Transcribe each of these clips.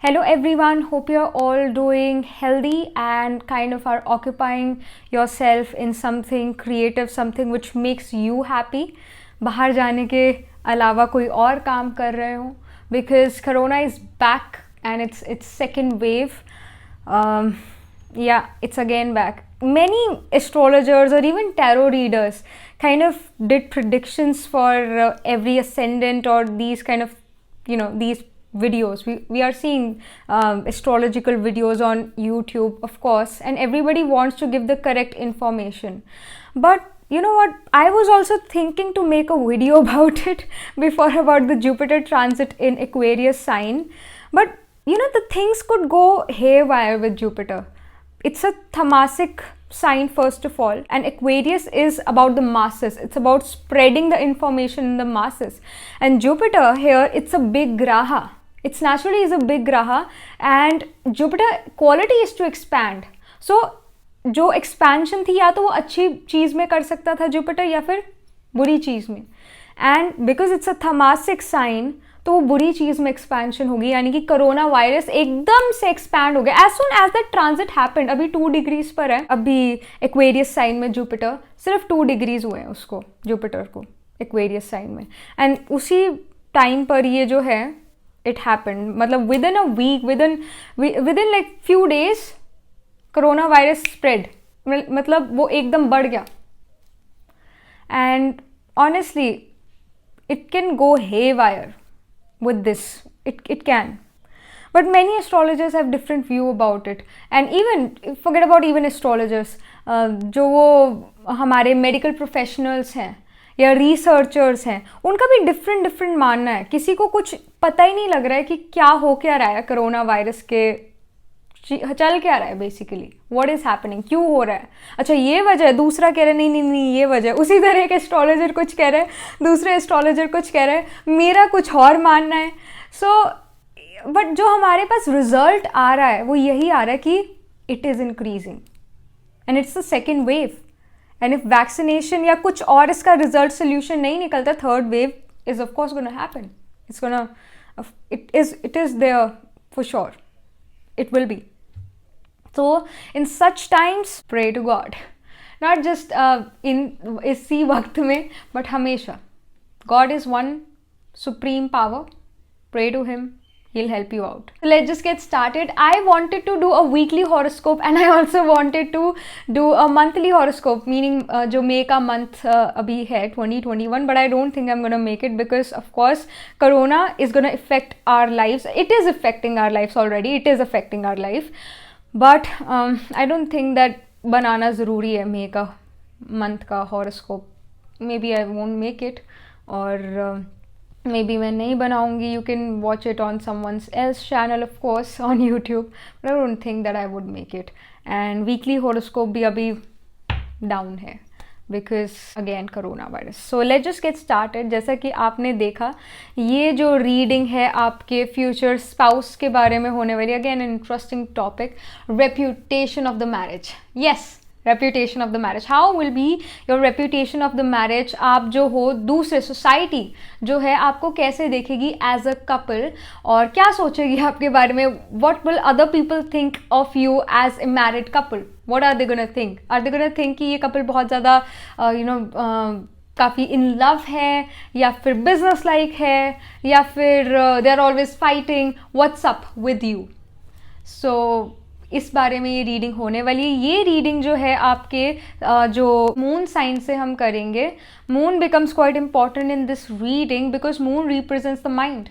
Hello everyone, hope you're all doing healthy and kind of are occupying yourself in something creative, something which makes you happy. बाहर जाने के अलावा कोई और काम कर रहे हो because Corona is back and its second wave. Yeah, it's again back. Many astrologers or even tarot readers kind of did predictions for every ascendant or these kind of these videos. We are seeing astrological videos on YouTube, of course, and everybody wants to give the correct information. But you know what, I was also thinking to make a video about it before, about the Jupiter transit in Aquarius sign. But the things could go haywire with Jupiter. It's a tamasic sign first of all, and Aquarius is about the masses. It's about spreading the information in the masses, and Jupiter here, it's a big graha. It's naturally is a big graha, and Jupiter quality is to expand. So जो expansion थी, या तो वो अच्छी चीज में कर सकता था Jupiter या फिर बुरी चीज में, and because it's a tamasic sign, तो वो बुरी चीज में एक्सपेंशन होगी, यानी कि कोरोना वायरस एकदम से एक्सपैंड हो गया as soon as that transit happened. अभी 2 डिग्रीज पर है अभी एक्वेरियस साइन में जूपिटर, सिर्फ 2 डिग्रीज हुए हैं उसको, जुपिटर को एक्वेरियस साइन में, एंड उसी टाइम पर ये जो है इट हैपेंड, मतलब within a week, within like few days corona virus spread, मतलब वो एकदम बढ़ गया. And honestly it can go haywire with this. It can, but many astrologers have different view about it, and even forget about even astrologers, जो वो हमारे medical professionals हैं या researchers हैं, उनका भी different मानना है. किसी को कुछ पता ही नहीं लग रहा है कि क्या हो क्या रहा है कोरोना वायरस के, चल क्या रहा है बेसिकली, व्हाट इज हैपनिंग, क्यों हो रहा है, अच्छा ये वजह है, दूसरा कह रहा है नहीं ये वजह. उसी तरह एक एस्ट्रोलॉजर कुछ कह रहा है, दूसरे एस्ट्रोलॉजर कुछ कह रहा है, मेरा कुछ और मानना है. सो बट जो हमारे पास रिजल्ट आ रहा है वो यही आ रहा है कि it is increasing and it's the second wave. And if vaccination या कुछ और इसका रिजल्ट सोल्यूशन नहीं निकलता, third wave is of course gonna happen. It's gonna, it is there for sure, it will be. So in such times, pray to God, not just in इसी वक्त में, but हमेशा. God is one supreme power. Pray to him, he'll help you out. So let's just get started. I wanted to do a weekly horoscope, and I also wanted to do a monthly horoscope, meaning जो May का month अभी है 2021, but I don't think I'm gonna make it because of course Corona is gonna affect our lives. It is affecting our lives already. It is affecting our life, but I don't think that बनाना ज़रूरी है May का month का horoscope. Maybe I won't make it, और maybe मैं नहीं बनाऊंगी. You can watch it on someone else channel, of course, on YouTube, but I don't think that I would make it. And weekly horoscope भी अभी down है because again corona virus. So let's just get started. जैसा कि आपने देखा, ये जो reading है आपके फ्यूचर स्पाउस के बारे में होने वाली, again an interesting topic, reputation of the marriage. Yes, reputation of the marriage. How will be your reputation of the marriage. आप जो हो, दूसरे सोसाइटी जो है आपको कैसे देखेगी एज अ कपल, और क्या सोचेगी आपके बारे में. What will other people think of you as a married couple. What are they gonna think. Are they gonna think कि ये कपल बहुत ज़्यादा काफ़ी इन लव है, या फिर बिजनेस लाइक है, या फिर they are always fighting. What's up with you. So इस बारे में ये रीडिंग होने वाली है. ये रीडिंग जो है आपके जो मून साइन से हम करेंगे. Moon becomes quite important in this reading because moon represents the mind.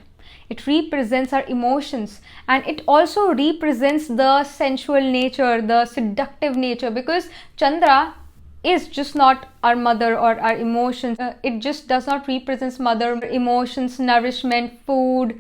It represents our emotions, and it also represents the sensual nature, the seductive nature, because Chandra is just not our mother or our emotions. It just does not represent mother emotions, nourishment, food.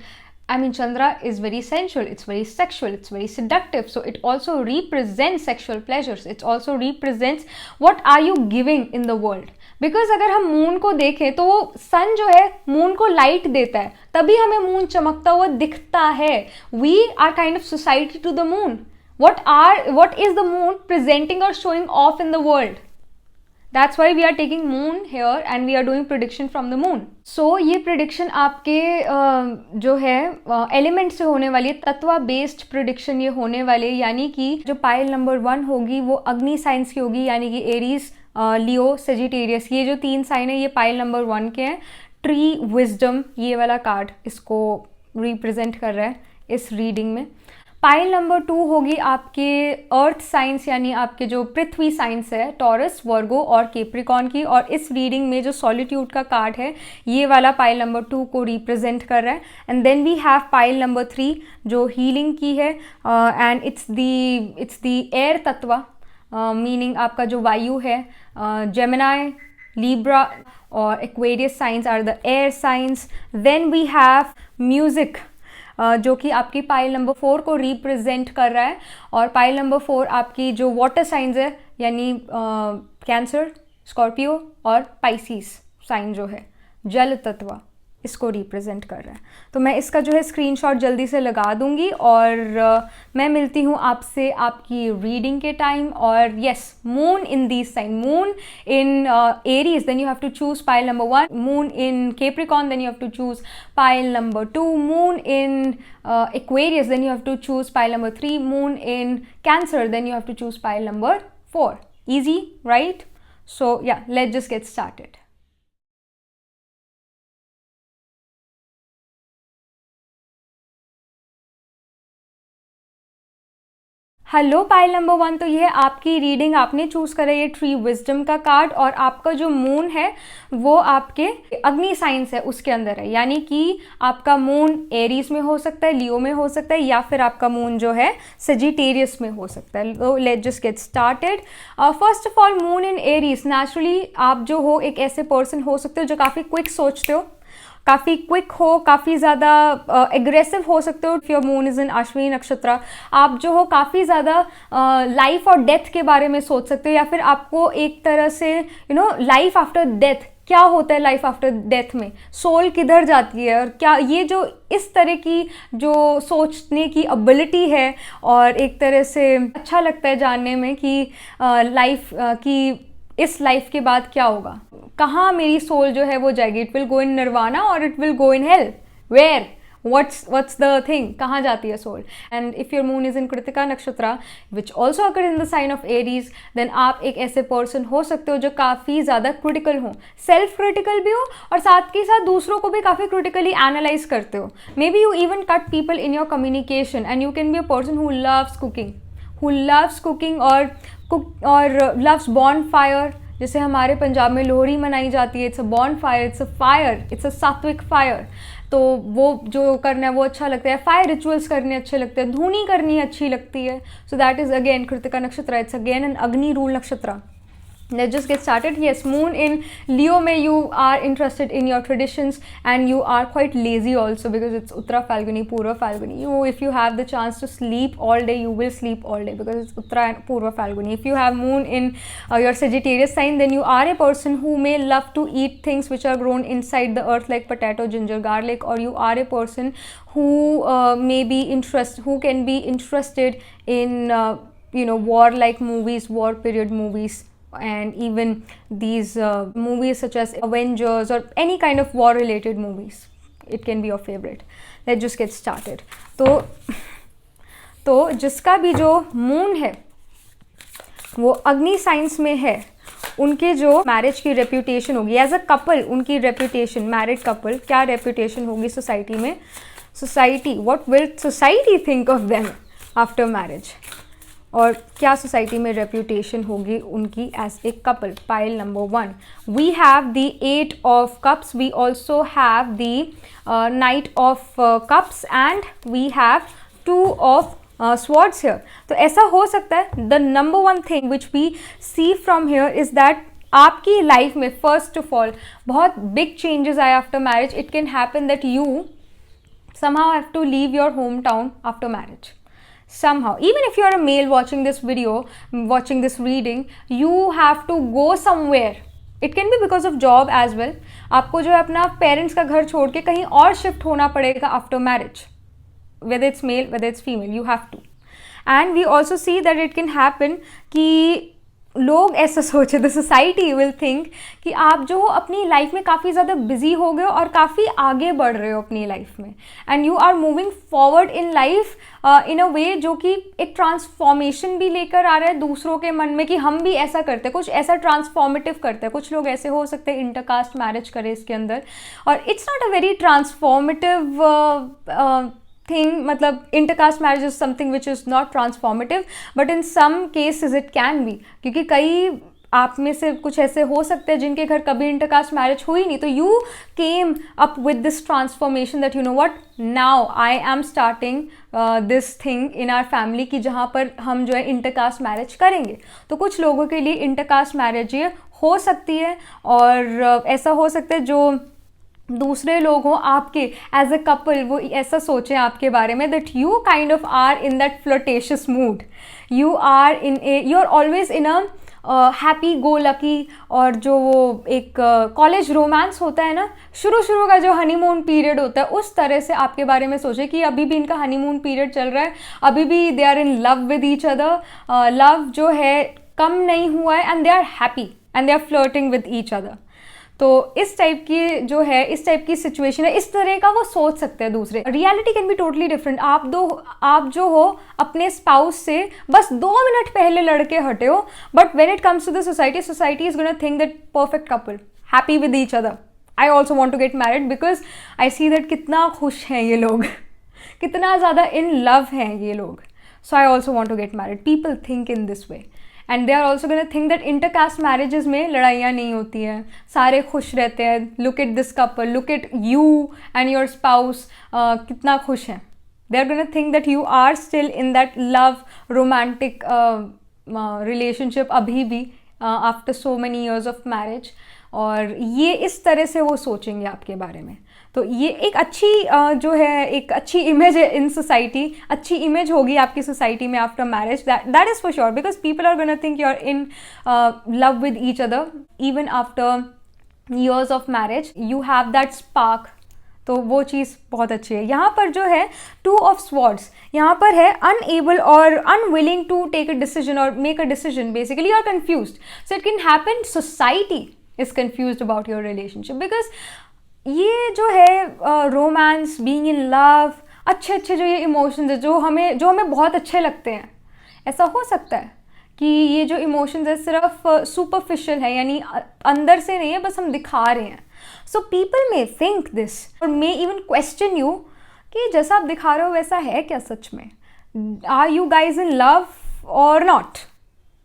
I mean, Chandra is very sensual, it's very sexual, it's very seductive. So it also represents sexual pleasures. It also represents what are you giving in the world. Because अगर हम moon को देखें तो वो सन जो है moon को light देता है, तभी हमें मून चमकता हुआ दिखता है. We are kind of society to the moon. What is the moon presenting or showing off in the world? That's why we are taking moon here and we are doing prediction from the moon. So ये prediction आपके जो है element से होने वाली है, तत्व based prediction ये होने वाले, यानी कि जो पाइल नंबर 1 होगी वो अग्नि साइंस की होगी, यानी कि एरीज, लियो, सेजिटेरियस. ये जो 3 साइन है ये पाइल नंबर 1 के हैं. ट्री विजडम ये वाला कार्ड इसको रिप्रेजेंट कर रहा है इस रीडिंग में. पाइल नंबर 2 होगी आपके अर्थ साइंस, यानी आपके जो पृथ्वी साइंस है, टॉरस, वर्गो और केप्रिकॉन की. और इस रीडिंग में जो सॉलिट्यूड का कार्ड है ये वाला पाइल नंबर 2 को रिप्रेजेंट कर रहा है. And then we have pile number 3 जो हीलिंग की है, एंड इट्स दी एयर तत्व, मीनिंग आपका जो वायु है. जेमिनाई, लिब्रा और Aquarius signs are the air signs. Then we have music जो कि आपकी पाइल नंबर 4 को रिप्रेजेंट कर रहा है. और पाइल नंबर 4 आपकी जो वाटर साइंस है, यानी कैंसर, स्कॉर्पियो और पाइसिस साइन जो है, जल तत्व, इसको रिप्रेजेंट कर रहा है. तो मैं इसका जो है स्क्रीनशॉट जल्दी से लगा दूंगी और मैं मिलती हूँ आपसे आपकी रीडिंग के टाइम. और yes, moon in these sign, moon in Aries, then you have to choose pile number 1. Moon in Capricorn, then you have to choose pile number 2. Moon in Aquarius, then you have to choose pile number 3. Moon in cancer, then you have to choose pile number 4. Easy, right? So yeah, let's just get started. Hello pile number 1, तो ये आपकी reading आपने choose करा, ये tree wisdom का card. और आपका जो मून है वो आपके अग्नि साइंस है उसके अंदर है, यानी कि आपका मून एरीज में हो सकता है, लियो में हो सकता है, या फिर आपका मून जो है सेजिटेरियस में हो सकता है. तो let's just get started. First of all, moon in Aries, naturally आप जो हो एक ऐसे पर्सन हो सकते हो जो काफ़ी क्विक सोचते हो, काफ़ी क्विक हो, काफ़ी ज़्यादा एग्रेसिव हो सकते हो. इफ योर मून इज़ इन अश्विनी नक्षत्र, आप जो हो काफ़ी ज़्यादा लाइफ और डेथ के बारे में सोच सकते हो, या फिर आपको एक तरह से लाइफ आफ्टर डेथ, क्या होता है लाइफ आफ्टर डेथ में, सोल किधर जाती है, और क्या ये जो इस तरह की जो सोचने की एबिलिटी है, और एक तरह से अच्छा लगता है जानने में कि लाइफ की इस लाइफ के बाद क्या होगा, कहाँ मेरी सोल जो है वो जाएगी. It will go in nirvana और it will go in hell, where, what's the thing, कहाँ जाती है soul. And if your moon is in Krittika nakshatra which also occur in the sign of Aries, then आप एक ऐसे पर्सन हो सकते हो जो काफ़ी ज़्यादा क्रिटिकल हो, सेल्फ क्रिटिकल भी हो, और साथ के साथ दूसरों को भी काफ़ी क्रिटिकली एनालाइज करते हो. May be you even cut people in your communication, and you can be a person who loves cooking और लव्स बॉनफायर. जैसे हमारे पंजाब में लोहड़ी मनाई जाती है, it's a bonfire, it's a fire, it's a सात्विक फायर. तो वो जो करना है वो अच्छा लगता है, फायर रिचुअल्स करने अच्छे लगते हैं, धूनी करनी अच्छी लगती है. So that is again Kritika नक्षत्र, इट्स अगेन एन अग्नि रूल नक्षत्र. Let's just get started. Yes, moon in Leo में you are interested in your traditions, and you are quite lazy also, because it's Uttara Falguni, Purva Falguni. If you have the chance to sleep all day, you will sleep all day, because it's Uttara and Purva Falguni. If you have moon in your Sagittarius sign, then you are a person who may love to eat things which are grown inside the earth, like potato, ginger, garlic, or you are a person who who can be interested in war-like movies, war period movies, and even these movies such as Avengers or any kind of war related movies. It can be your favorite. Let's just get started. तो जिसका भी जो moon है वो अग्नि science में है, उनके जो मैरिज की रेप्यूटेशन होगी एज अ कपल, उनकी रेप्यूटेशन, मैरिड कपल, क्या रेप्यूटेशन होगी सोसाइटी में, society, what will society think of them after marriage, और क्या सोसाइटी में रेप्यूटेशन होगी उनकी as a couple. Pile number 1, we have the 8 of cups, we also have the knight of cups, and we have 2 of swords here. तो ऐसा हो सकता है, the number 1 thing which we C from here is that आपकी life में first of all बहुत big changes आए after marriage. It can happen that you somehow have to leave your hometown after marriage. Somehow, even if you are a male watching this video, watching this reading, you have to go somewhere. It can be because of job as well. आपको जो है अपना parents का घर छोड़ के कहीं और शिफ्ट होना पड़ेगा after marriage, whether it's male, whether it's female, you have to. And we also see that it can happen कि लोग ऐसा सोचे, द सोसाइटी विल थिंक कि आप जो हो अपनी लाइफ में काफ़ी ज़्यादा बिजी हो गए हो और काफ़ी आगे बढ़ रहे हो अपनी लाइफ में, and you are moving forward in life in a way जो कि एक ट्रांसफॉर्मेशन भी लेकर आ रहा है दूसरों के मन में कि हम भी ऐसा करते हैं, कुछ ऐसा ट्रांसफॉर्मेटिव करते हैं। कुछ लोग ऐसे हो सकते हैं इंटरकास्ट मैरिज करें इसके अंदर, और it's not a very transformative thing, मतलब intercaste marriage is something which is not transformative, but in some cases it can be, क्योंकि कई आप में से कुछ ऐसे हो सकते हैं जिनके घर कभी इंटरकास्ट मैरिज हुई नहीं, तो you came up with this transformation that you know what, now I am starting this thing in our family कि जहाँ पर हम जो है इंटरकास्ट मैरिज करेंगे। तो कुछ लोगों के लिए इंटरकास्ट मैरिज ये हो सकती है, और ऐसा हो सकता है जो दूसरे लोग हों आपके एज अ कपल, वो ऐसा सोचें आपके बारे में that you kind of are in that flirtatious mood, you are in a, you are always in a happy go lucky, और जो वो एक कॉलेज रोमांस होता है ना, शुरू का जो हनीमून पीरियड होता है, उस तरह से आपके बारे में सोचें कि अभी भी इनका हनीमून पीरियड चल रहा है, अभी भी they are in love with each other, love जो है कम नहीं हुआ है, and they are happy and they are flirting with each other. तो इस टाइप की जो है, इस टाइप की सिचुएशन है, इस तरह का वो सोच सकते हैं दूसरे। Reality can be totally different. आप जो हो अपने स्पाउस से बस 2 मिनट पहले लड़के हटे हो, but when it comes to the society, society is gonna think that perfect couple happy with each other, I also want to get married because I see that कितना खुश हैं ये लोग कितना ज़्यादा इन लव हैं ये लोग, so I also want to get married. People think in this way, and they are also gonna think that intercaste marriages में लड़ाइयाँ नहीं होती हैं, सारे खुश रहते हैं। Look at this couple, look at you and your spouse, कितना खुश हैं। They are gonna think that you are still in that love romantic relationship अभी भी after so many years of marriage, और ये इस तरह से वो सोचेंगे आपके बारे में। तो ये एक अच्छी जो है एक अच्छी इमेज है इन सोसाइटी, अच्छी इमेज होगी आपकी सोसाइटी में after marriage, that is for sure, because people are gonna think you are in love with each other even after years of marriage, you have that spark. तो वो चीज़ बहुत अच्छी है। यहाँ पर जो है 2 ऑफ स्वॉर्ड्स, यहाँ पर है अनएबल और unwilling to take a decision और make a decision, basically you are confused, so it can happen society is confused about your relationship, because ये जो है रोमांस, बीइंग इन लव, अच्छे जो ये इमोशंस है जो हमें बहुत अच्छे लगते हैं, ऐसा हो सकता है कि ये जो इमोशंस है सिर्फ सुपरफिशियल है, यानी अंदर से नहीं है, बस हम दिखा रहे हैं। So people may think this और मे इवन क्वेश्चन यू कि जैसा आप दिखा रहे हो वैसा है क्या सच में? Are you guys in love और not?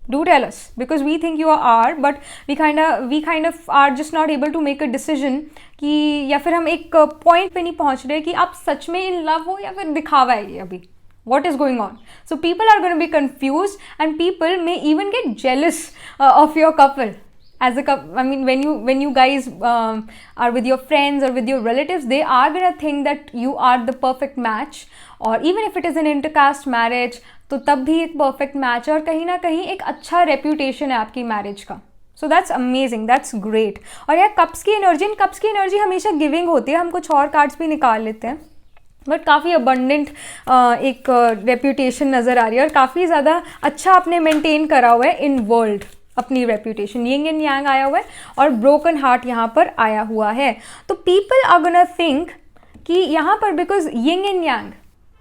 Do tell us, because we think you are, but we kind of are just not able to make a decision कि, या फिर हम एक पॉइंट पे नहीं पहुंच रहे कि आप सच में इन लव हो या फिर दिखावा है ये अभी, what is going on? So people are going to be confused and people may even get jealous of your couple. As a couple, I mean, when you guys are with your friends or with your relatives, they are going to think that you are the perfect match, or even if it is an intercaste marriage, तो तब भी एक perfect match है और कहीं ना कहीं एक अच्छा रेप्यूटेशन है आपकी मैरिज का। So that's amazing, that's great. और यार कप्स की एनर्जी हमेशा गिविंग होती है। हम कुछ और कार्ड्स भी निकाल लेते हैं, बट काफ़ी अबंडेंट एक रेप्यूटेशन नज़र आ रही है और काफ़ी ज़्यादा अच्छा आपने मेंटेन करा हुआ है इन वर्ल्ड अपनी रेप्यूटेशन। यिंग एंड यांग आया हुआ है और ब्रोकन हार्ट यहाँ पर आया हुआ है। तो पीपल आर गोना थिंक कि यहाँ पर because yin and yang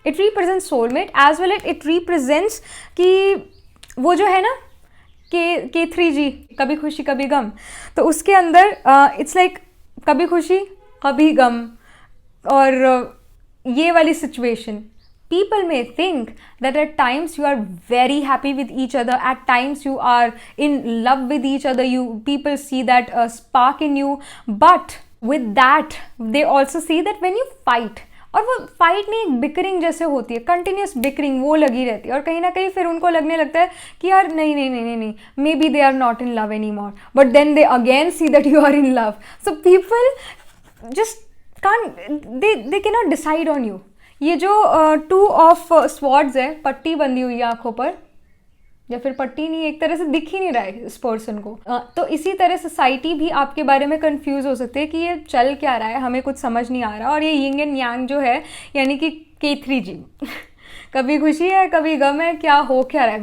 it represents soulmate as well it represents कि वो जो है ना K3G, कभी खुशी कभी गम, तो उसके अंदर इट्स लाइक कभी खुशी कभी गम और ये वाली situation. People may think that at times you are very happy with each other, at times you are in love with each other, people see that spark in you, but with that they also see that when you fight, और वो fight नहीं एक bickering जैसे होती है, continuous bickering वो लगी रहती है और कहीं ना कहीं फिर उनको लगने लगता है कि यार नहीं maybe they are not in love anymore, but then they again see that you are in love. So people just they can not decide on you. ये जो 2 ऑफ स्वॉर्ड्स है, पट्टी बंधी हुई है आंखों पर, या फिर पट्टी नहीं, एक तरह से दिख ही नहीं रहा है इस पर्सन को, तो इसी तरह सोसाइटी भी आपके बारे में कंफ्यूज हो सकती है कि ये चल क्या रहा है, हमें कुछ समझ नहीं आ रहा। और ये यिंग एंड यांग जो है यानी कि K3G कभी खुशी है, कभी गम है, क्या हो क्या रहा है.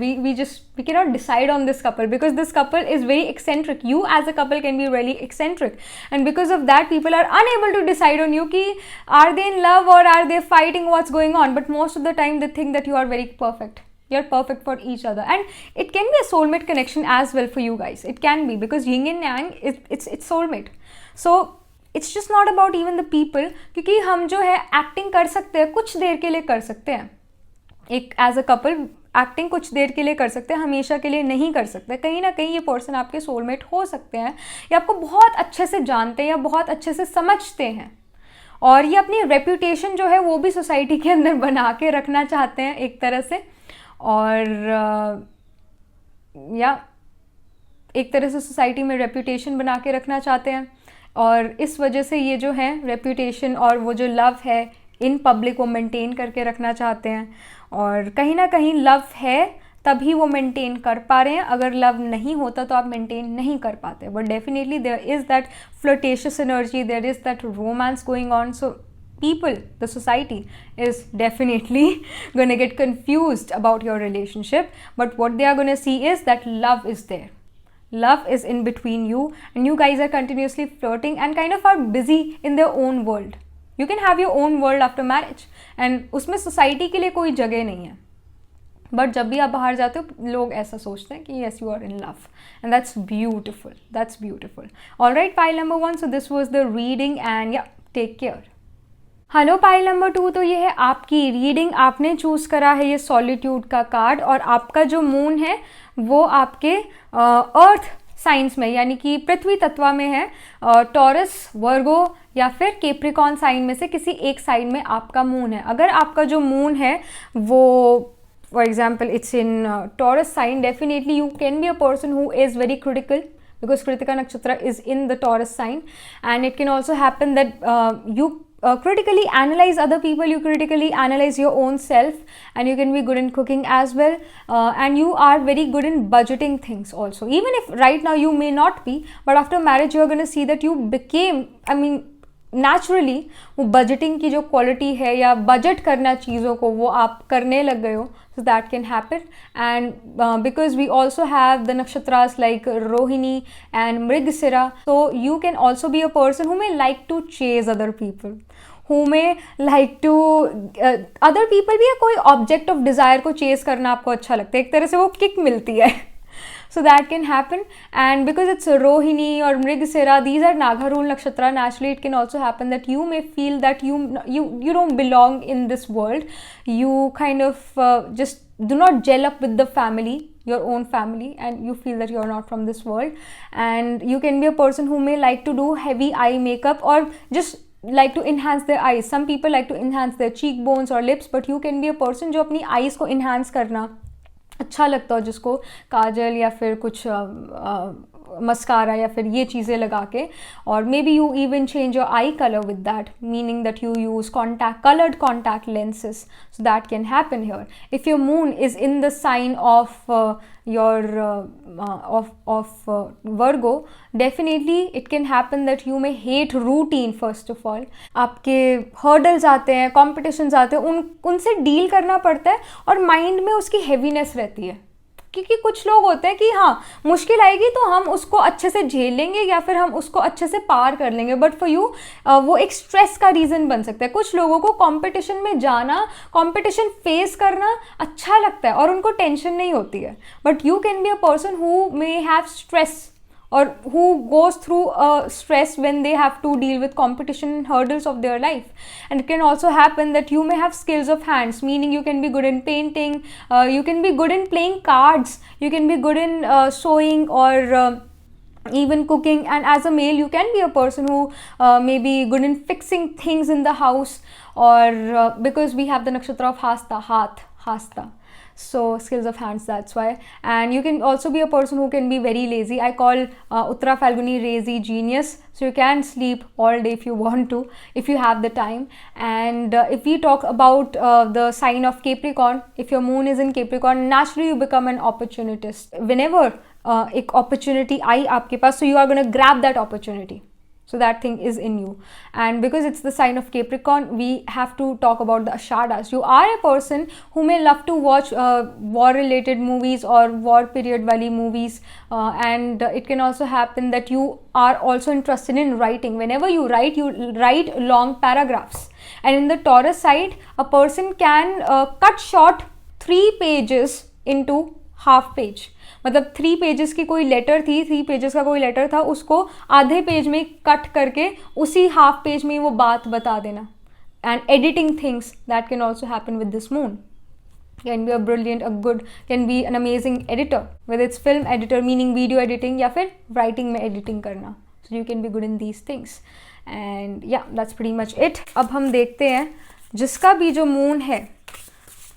We cannot decide on this couple because this couple is very eccentric. You as a couple can be really eccentric, and because of that people are unable to decide on you ki are they in love or are they fighting, what's going on. But most of the time they think that you are very perfect. You're perfect for each other, and it can be a soulmate connection as well for you guys. It can be, because yin and yang, it's soulmate. So it's just not about even the people, क्योंकि हम जो है acting कर सकते हैं, कुछ देर के लिए कर सकते हैं. एक एज अ कपल एक्टिंग कुछ देर के लिए कर सकते हैं, हमेशा के लिए नहीं कर सकते. कहीं ना कहीं ये पर्सन आपके सोलमेट हो सकते हैं, या आपको बहुत अच्छे से जानते हैं या बहुत अच्छे से समझते हैं, और ये अपनी रेप्यूटेशन जो है वो भी सोसाइटी के अंदर बना के रखना चाहते हैं एक तरह से. और या एक तरह से सोसाइटी में रेप्यूटेशन बना के रखना चाहते हैं, और इस वजह से ये जो है रेप्यूटेशन और वो जो लव है इन पब्लिक वो मेंटेन करके रखना चाहते हैं. और कहीं ना कहीं लव है तभी वो मेंटेन कर पा रहे हैं. अगर लव नहीं होता तो आप मेंटेन नहीं कर पाते. But definitely there is that flirtatious energy, there is that romance going on. So people, the society is definitely going to get confused about your relationship, but what they are going to see is that love is there. Love is in between you, and you guys are continuously flirting and kind of are busy in their own world. You can have your own world after marriage, and उसमें society के लिए कोई जगह नहीं है. But जब भी आप बाहर जाते हो लोग ऐसा सोचते हैं कि yes you are in love, and that's beautiful. That's beautiful. All right, pile number 1. So this was the reading, and yeah, take care. Hello pile number 2. तो ये है आपकी रीडिंग. आपने चूज़ करा है ये सॉलिट्यूड का कार्ड, और आपका जो मून है वो आपके अर्थ साइंस में, यानी कि पृथ्वी तत्व में है. टॉरस, वर्गो या फिर कैप्रिकॉर्न साइन में से किसी एक साइन में आपका मून है. अगर आपका जो मून है वो for example it's in Taurus sign, definitely you can be a person who is very critical, because Kritika Nakshatra is in the Taurus sign. And it can also happen that you critically analyze other people, you critically analyze your own self, and you can be good in cooking as well, and you are very good in budgeting things also. Even if right now you may not be, but after marriage you are going to see that you became, I mean naturally वो budgeting की जो quality है या budget करना चीज़ों को वो आप करने लग गए हो. So that can happen. And because we also have the nakshatras like Rohini and Mrigasira, so you can also be a person who may like to chase other people, who may like to other people भी है, कोई object of desire को chase करना आपको अच्छा लगता है, एक तरह से वो kick मिलती है. So that can happen. And because it's Rohini or Mrigasira, these are Nagharul Nakshatra, naturally it can also happen that you may feel that you don't belong in this world. You kind of just do not gel up with the family, your own family, and you feel that you're not from this world. And you can be a person who may like to do heavy eye makeup or just like to enhance their eyes. Some people like to enhance their cheekbones or lips, but you can be a person जो अपनी eyes को enhance करना अच्छा लगता हो, जिसको काजल या फिर कुछ मस्कारा या फिर ये चीज़ें लगा के, और may be you even change your I colour with that, meaning that you use coloured contact lenses. So that can happen here. If your moon is in the sign of Virgo, definitely it can happen that you may hate routine. First of all, आपके hurdles आते हैं, competitions आते हैं, उनसे deal करना पड़ता है, और माइंड में उसकी हैवीनेस रहती है, क्योंकि कुछ लोग होते हैं कि हाँ मुश्किल आएगी तो हम उसको अच्छे से झेल लेंगे या फिर हम उसको अच्छे से पार कर लेंगे. बट फॉर यू वो एक स्ट्रेस का रीज़न बन सकता है. कुछ लोगों को कंपटीशन में जाना, कंपटीशन फेस करना अच्छा लगता है और उनको टेंशन नहीं होती है. But you can be a person who may have stress or who goes through stress when they have to deal with competition and hurdles of their life. And it can also happen that you may have skills of hands, meaning you can be good in painting, you can be good in playing cards, you can be good in sewing or even cooking. And as a male you can be a person who may be good in fixing things in the house, or because we have the nakshatra of hasta, so skills of hands, that's why. And you can also be a person who can be very lazy. I call Uttara Falguni lazy genius. So you can sleep all day if you want to, if you have the time. And if we talk about the sign of Capricorn, if your moon is in Capricorn, naturally you become an opportunist. Whenever एक opportunity आई आपके पास, so you are going to grab that opportunity. So that thing is in you. And because it's the sign of Capricorn, we have to talk about the Ashadas. You are a person who may love to watch war related movies or war period wali movies, and it can also happen that you are also interested in writing. Whenever you write long paragraphs. And in the Taurus side, a person can cut short 3 pages into half page. मतलब 3 pages की कोई letter थी, 3 pages का कोई letter था, उसको आधे page में कट करके उसी हाफ पेज में वो बात बता देना. And editing things that can also happen with this moon. Can be a brilliant, a good, can be an amazing editor, with its film editor meaning video editing या फिर writing में editing करना. सो you can be good in these things. And या that's pretty much it. अब हम देखते हैं जिसका भी जो मून है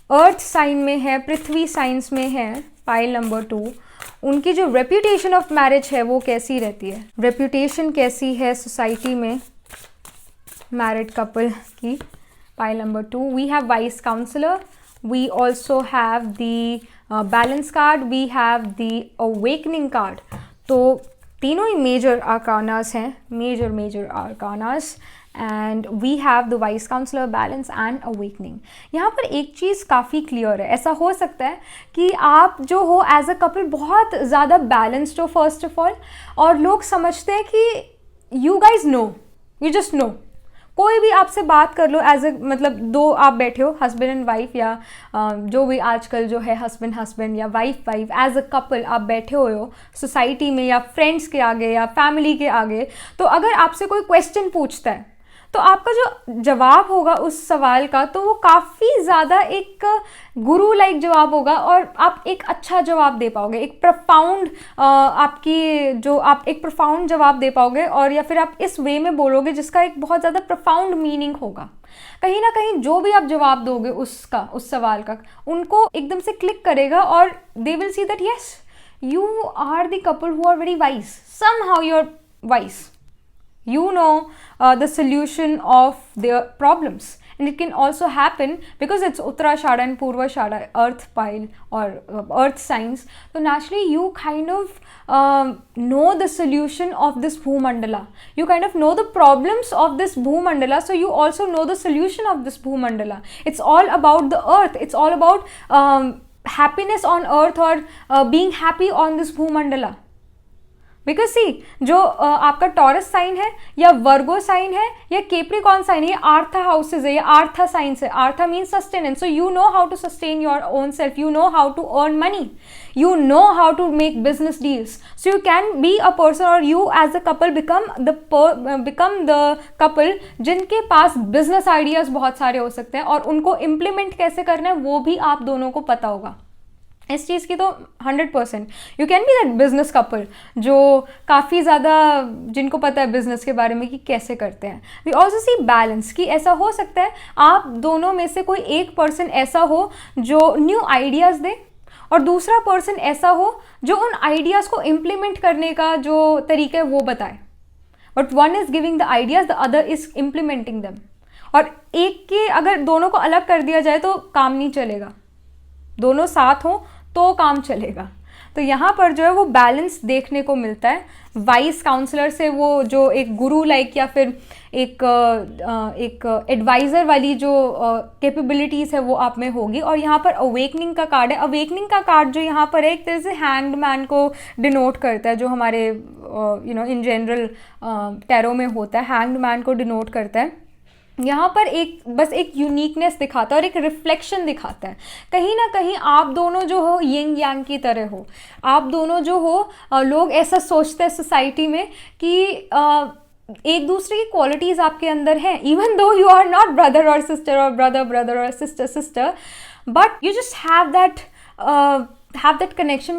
अर्थ साइन में है, पृथ्वी साइंस में है, पाइल नंबर 2, उनकी जो रेप्यूटेशन ऑफ मैरिज है वो कैसी रहती है. रेप्यूटेशन कैसी है सोसाइटी में मैरिड कपल की. Pile number 2, we have wise counsellor, we also have the balance card, we have the awakening card. तो तीनों ही मेजर आर्कानास हैं, major arcanas. And we have the wise counsellor, balance and awakening. यहाँ पर एक चीज़ काफ़ी clear है. ऐसा हो सकता है कि आप जो हो एज अ कपल बहुत ज़्यादा बैलेंस्ड हो फर्स्ट ऑफ ऑल, और लोग समझते हैं कि you guys know, you just know. कोई भी आपसे बात कर लो एज अ, मतलब 2 आप बैठे हो हस्बैंड एंड वाइफ, या जो भी आजकल जो है हस्बैंड या वाइफ एज अ कपल आप बैठे हुए हो सोसाइटी में या फ्रेंड्स के आगे या फैमिली के आगे. तो अगर आपसे कोई क्वेश्चन पूछता है तो आपका जो जवाब होगा उस सवाल का, तो वो काफ़ी ज़्यादा एक गुरु लाइक जवाब होगा, और आप एक अच्छा जवाब दे पाओगे, एक प्रोफाउंड आप एक प्रोफाउंड जवाब दे पाओगे, और या फिर आप इस वे में बोलोगे जिसका एक बहुत ज़्यादा प्रोफाउंड मीनिंग होगा. कहीं ना कहीं जो भी आप जवाब दोगे उस सवाल का, उनको एकदम से क्लिक करेगा, और they will see that yes you are the couple who are very wise, somehow you are wise. You know the solution of their problems, and it can also happen because it's Uttarashada and Purvashada, earth pile or earth signs. So naturally you kind of know the solution of this Bhumandala. You kind of know the problems of this Bhumandala, so you also know the solution of this Bhumandala. It's all about the earth. It's all about happiness on earth, or being happy on this Bhumandala. Because see जो आपका taurus sign है या वर्गो sign है या Capricorn sign है, ये आर्था houses है, ये आर्था साइंस है. Artha means sustenance. So you know how to sustain your own self, you know how to earn money, you know how to make business deals. So you can be a person, or you as a couple become the couple जिनके पास business ideas बहुत सारे हो सकते हैं, और उनको implement कैसे करना है वो भी आप दोनों को पता होगा. इस चीज़ की तो 100% you can B that business couple जो काफ़ी ज़्यादा जिनको पता है बिजनेस के बारे में कि कैसे करते हैं. वी ऑल्सो सी बैलेंस, कि ऐसा हो सकता है आप दोनों में से कोई एक पर्सन ऐसा हो जो न्यू आइडियाज़ दे, और दूसरा पर्सन ऐसा हो जो उन आइडियाज़ को इम्प्लीमेंट करने का जो तरीका है वो बताए. But one is giving the ideas, the other is implementing them. और एक के अगर दोनों को अलग कर दिया जाए तो काम नहीं चलेगा, दोनों साथ हों तो काम चलेगा. तो यहाँ पर जो है वो बैलेंस देखने को मिलता है. वाइस काउंसलर से वो जो एक गुरु लाइक या फिर एक एडवाइज़र वाली जो कैपेबिलिटीज़ है वो आप में होगी. और यहाँ पर अवेकनिंग का कार्ड है. अवेकनिंग का कार्ड जो यहाँ पर है एक तरह से हैंग्ड मैन को डिनोट करता है, जो हमारे इन जनरल टैरो में होता है, हैंग्ड मैन को डिनोट करता है. यहाँ पर बस एक यूनिकनेस दिखाता है और एक रिफ्लेक्शन दिखाता है. कहीं ना कहीं आप दोनों जो हो यिंग यांग की तरह हो. आप दोनों जो हो लोग ऐसा सोचते हैं सोसाइटी में कि एक दूसरे की क्वालिटीज़ आपके अंदर हैं, even though you are not brother और सिस्टर और ब्रदर और sister, but you just have that connection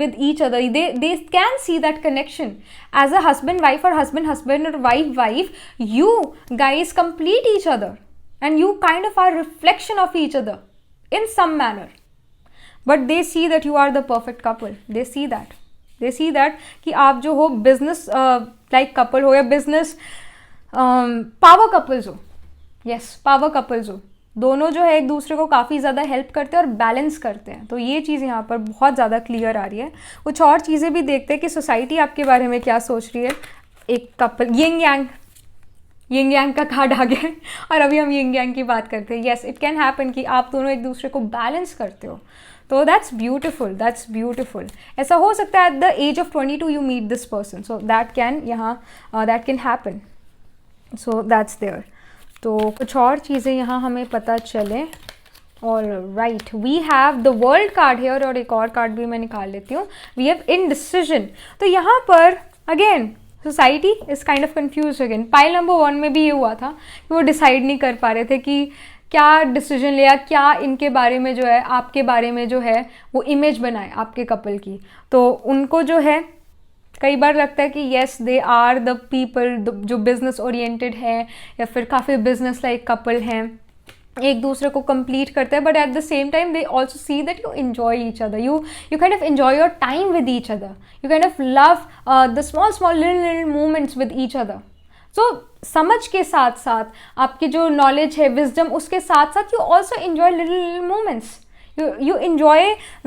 with each other. They can see that connection as a husband wife or husband or wife. You guys complete each other, and you kind of are reflection of each other in some manner. But they see that you are the perfect couple. They see that कि आप जो हो business like couple हो या business power couples हो. Yes, power couples हो. दोनों जो है एक दूसरे को काफ़ी ज़्यादा हेल्प करते हैं और बैलेंस करते हैं. तो ये चीज़ यहाँ पर बहुत ज़्यादा क्लियर आ रही है. कुछ और चीज़ें भी देखते हैं कि सोसाइटी आपके बारे में क्या सोच रही है. एक कपल, यिंग यांग का कार्ड आ गया है और अभी हम यिंग यांग की बात करते हैं. येस, इट कैन हैपन कि आप दोनों एक दूसरे को बैलेंस करते हो. तो दैट्स ब्यूटिफुल, दैट्स ब्यूटिफुल. ऐसा हो सकता है at the age of 22 you meet this person, so that can happen. So that's there. तो कुछ और चीज़ें यहाँ हमें पता चले. और right, we have the world card here, और एक और कार्ड भी मैं निकाल लेती हूँ. We have indecision. तो यहाँ पर again society is kind of confuse again. Pile number 1 में भी ये हुआ था कि वो डिसाइड नहीं कर पा रहे थे कि क्या डिसीजन लिया, क्या इनके बारे में जो है, आपके बारे में जो है वो इमेज बनाए आपके कपल की. तो उनको जो है कई बार लगता है कि yes they are the people जो बिजनेस ओरिएंटेड है या फिर काफ़ी बिजनेस लाइक कपल हैं, एक दूसरे को कंप्लीट करते हैं. But at the same time they also see that you enjoy each other, you kind of enjoy your time with each other, you kind of love the small little moments with each other. So समझ के साथ साथ आपकी जो knowledge है, wisdom, उसके साथ साथ you also enjoy little moments. you enjoy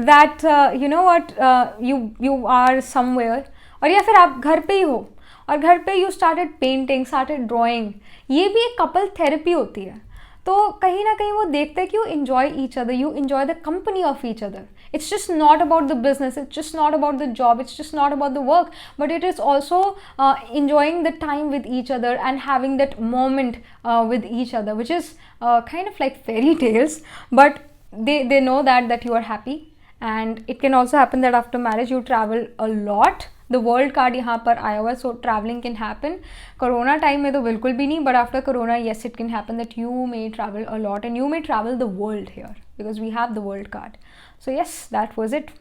that you know what you are somewhere, और या फिर आप घर पे ही हो और घर पे you started painting, started drawing. ये भी एक कपल थेरेपी होती है. तो कहीं ना कहीं वो देखते हैं कि you enjoy each other, you enjoy the company of each other. It's just not about the business, it's just not about the job, it's just not about the work, but it is also enjoying the time with each other and having that moment with each other, which is kind of like fairy tales, but they know that you are happy. And it can also happen that after marriage you travel a lot. The world card यहाँ पर आया हुआ है, so traveling can happen. Corona time में तो बिल्कुल भी नहीं, but after Corona, yes, it can happen that you may travel a lot and you may travel the world here because we have the world card. So yes, that was it.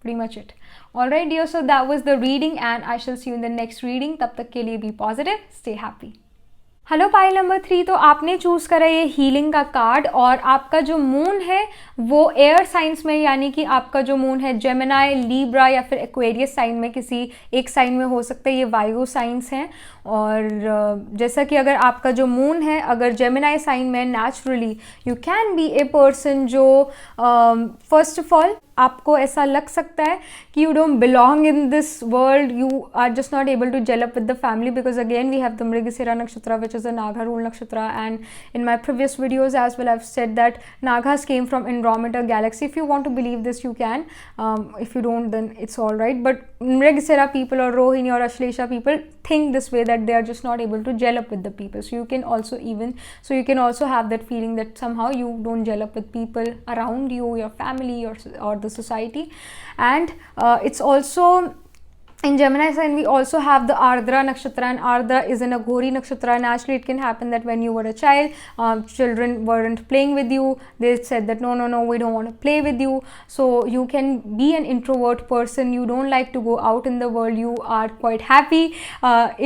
Pretty much it. Alright dear, so that was the reading and I shall see you in the next reading. तब तक के लिए be positive, stay happy. Hello pile number 3, तो आपने choose करा ये healing का card और आपका जो मून है वो एयर साइंस में, यानी कि आपका जो मून है जेमिनाई, लीब्रा या फिर एक्वेरियस साइन में, किसी एक साइन में हो सकता है. ये वायु साइंस हैं. और जैसा कि अगर आपका जो मून है अगर जेमिनाई साइन में, naturally you can be a person जो फर्स्ट ऑफ ऑल आपको ऐसा लग सकता है कि you don't belong in this world, you are just not able to gel up with the family because again we have the Mrigashira nakshatra which is a Naga rule nakshatra. And in my previous videos as well I have said that Nagas came from Andromeda galaxy. If you want to believe this you can, if you don't then it's all right, but Mrigasira people or Rohini or Ashlesha people think this way that they are just not able to gel up with the people. So you can also have that feeling that somehow you don't gel up with people around you, your family or the society. And it's also in Gemini sign we also have the Ardra nakshatra, and Ardra is in a Ghori nakshatra. Naturally it can happen that when you were a child, children weren't playing with you. They said that no, we don't want to play with you. So you can be an introvert person, you don't like to go out in the world, you are quite happy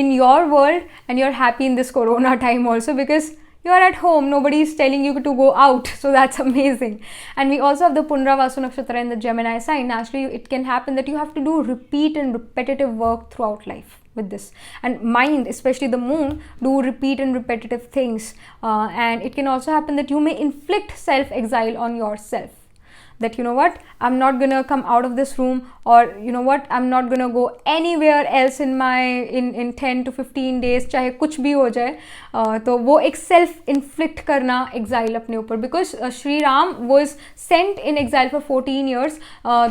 in your world, and you're happy in this corona time also because you are at home, nobody is telling you to go out, so that's amazing. And we also have the Punarvasu nakshatra in the Gemini sign. Naturally it can happen that you have to do repeat and repetitive work throughout life with this, and mind, especially the moon, do repeat and repetitive things. And it can also happen that you may inflict self-exile on yourself, that you know what, I'm not gonna come out of this room, or you know what, I'm not gonna go anywhere else in 10 to 15 days, चाहे कुछ भी हो जाए. तो वो एक self inflict करना exile अपने ऊपर, because Shri Ram was sent in exile for 14 years.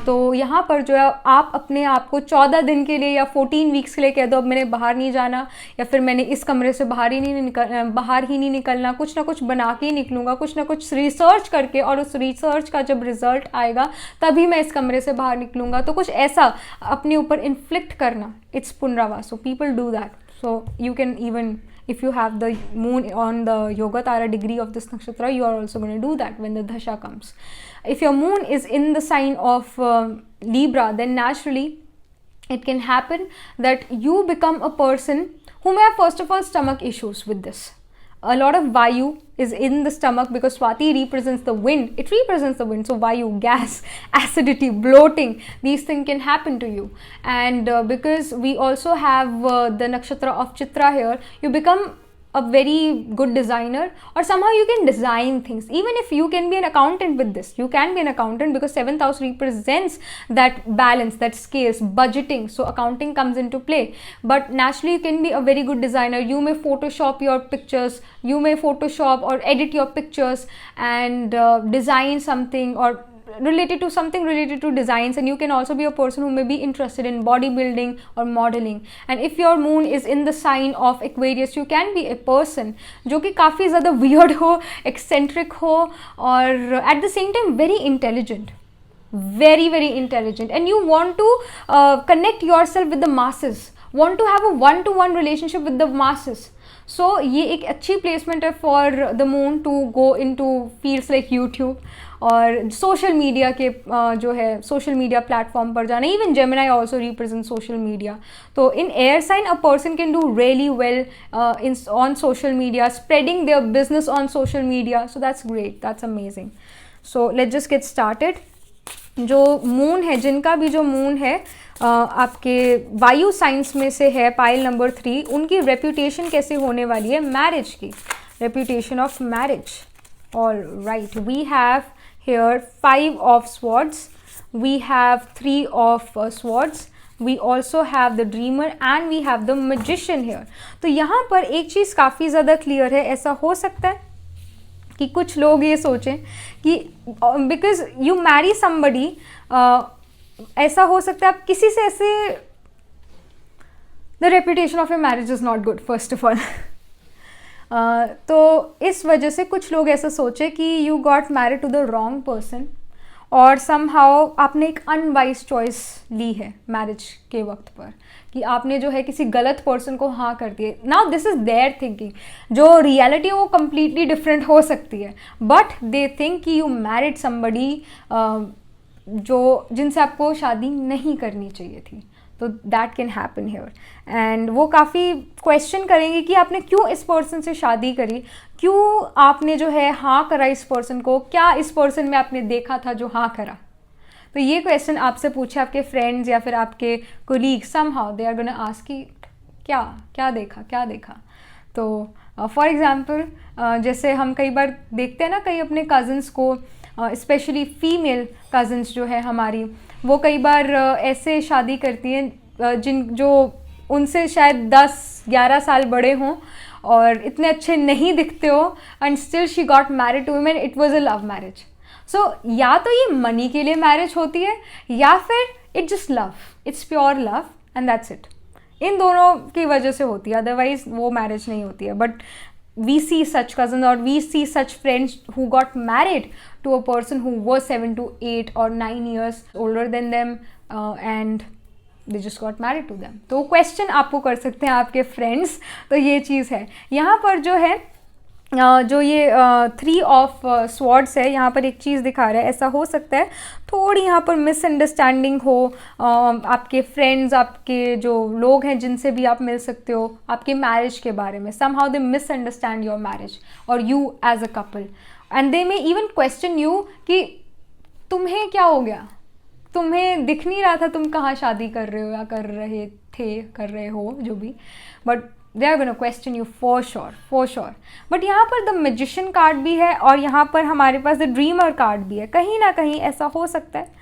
तो यहाँ पर जो है आप अपने आप को 14 दिन के लिए या 14 वीक्स के लिए कह दो अब मैंने बाहर नहीं जाना, या फिर मैंने इस कमरे से बाहर ही नहीं निकलना, कुछ ना कुछ बना के ही निकलूंगा, कुछ ना कुछ रिसर्च करके, और उस रिसर्च का जब रिजल्ट आएगा तभी मैं इस कमरे से बाहर निकलूंगा. तो कुछ ऐसा अपने ऊपर इन्फ्लिक्ट करना, इट्स पुनरावास. People do that. So you can, even if you have the moon on the Yoga Tara degree of this nakshatra, you are also going to do that when the dasha comes. If your moon is in the sign of Libra, then naturally it can happen that you become a person who may have first of all stomach issues with this. A lot of Vayu is in the stomach because Swati represents the wind. It represents the wind. So Vayu, gas, acidity, bloating, these things can happen to you. And because we also have the nakshatra of Chitra here, you become a very good designer, or somehow you can design things. Even if you can be an accountant with this, you can be an accountant because 7th house represents that balance, that scales, budgeting, so accounting comes into play. But naturally you can be a very good designer. You may photoshop your pictures, you may photoshop or edit your pictures and design something, or related to something related to designs. And you can also be a person who may be interested in bodybuilding or modeling. And if your moon is in the sign of Aquarius, you can be a person जो कि काफ़ी ज़्यादा weird हो, eccentric हो, और at the same time very intelligent, very intelligent, and you want to connect yourself with the masses, want to have a one-to-one relationship with the masses. So ये एक अच्छी प्लेसमेंट है for the moon to go into fields like YouTube और social media के जो है social media platform पर जाना. Even Gemini also represent social media. तो in air sign a person can do really well in on social media, spreading their business on social media. So that's great, that's amazing. So let's just get started. जो moon है, जिनका भी जो moon है आपके वायु science में से है, पाइल नंबर 3, उनकी रेप्यूटेशन कैसे होने वाली है मैरिज की, reputation of marriage. All right, we have here 5 of swords, we have 3 of swords, we also have the dreamer and we have the magician here. तो यहाँ पर एक चीज़ काफ़ी ज़्यादा क्लियर है. ऐसा हो सकता है कि कुछ लोग ये सोचें कि बिकॉज यू मैरी समबडी, ऐसा हो सकता है आप किसी से ऐसे, the reputation of a marriage is not good first of all. तो इस वजह से कुछ लोग ऐसा सोचे कि you got married to the wrong person, और समहाउ आपने एक अनवाइज चॉइस ली है मैरिज के वक्त पर, कि आपने जो है किसी गलत पर्सन को हाँ कर दिए. Now this is there thinking. जो रियलिटी है वो कम्प्लीटली डिफरेंट हो सकती है, बट दे थिंक कि यू मैरिड समबडी जो जिनसे आपको शादी नहीं करनी चाहिए थी. तो that can happen here. And वो काफ़ी क्वेश्चन करेंगे कि आपने क्यों इस पर्सन से शादी करी, क्यों आपने जो है हाँ करा इस पर्सन को, क्या इस पर्सन में आपने देखा था जो हाँ करा. तो ये क्वेश्चन आपसे पूछे आपके फ्रेंड्स या फिर आपके colleague, somehow they are gonna ask कि क्या क्या देखा, क्या देखा. तो फॉर एग्जांपल जैसे हम कई बार देखते हैं ना, कई अपने कज़न्स को, स्पेशली फीमेल कज़न्स जो है हमारी, वो कई बार ऐसे शादी करती हैं जो उनसे शायद 10-11 साल बड़े हों और इतने अच्छे नहीं दिखते हो, and still she got married to him and it was a love marriage. So या तो ये मनी के लिए मैरिज होती है, या फिर it just love, it's pure love and that's it. इन दोनों की वजह से होती है, अदरवाइज वो मैरिज नहीं होती है. But we see such cousins or we see such friends who got married to a person who was 7 to 8 or 9 years older than them and they just got married to them. तो question आपको कर सकते हैं आपके friends. तो ये चीज़ है यहाँ पर जो है, जो ये 3 ऑफ स्वॉर्ड्स है, यहाँ पर एक चीज़ दिखा रहा है. ऐसा हो सकता है थोड़ी यहाँ पर मिसअंडरस्टैंडिंग हो आपके फ्रेंड्स, आपके जो लोग हैं जिनसे भी आप मिल सकते हो, आपके मैरिज के बारे में. Somehow they misunderstand your marriage और you as a couple, and they may even question you कि तुम्हें क्या हो गया, तुम्हें दिख नहीं रहा था तुम कहाँ शादी कर रहे हो या कर रहे थे, कर रहे हो जो भी, but they are going to question you for sure. But यहाँ पर द मैजिशियन कार्ड भी है और यहाँ पर हमारे पास द ड्रीमर कार्ड भी है. कहीं ना कहीं ऐसा हो सकता है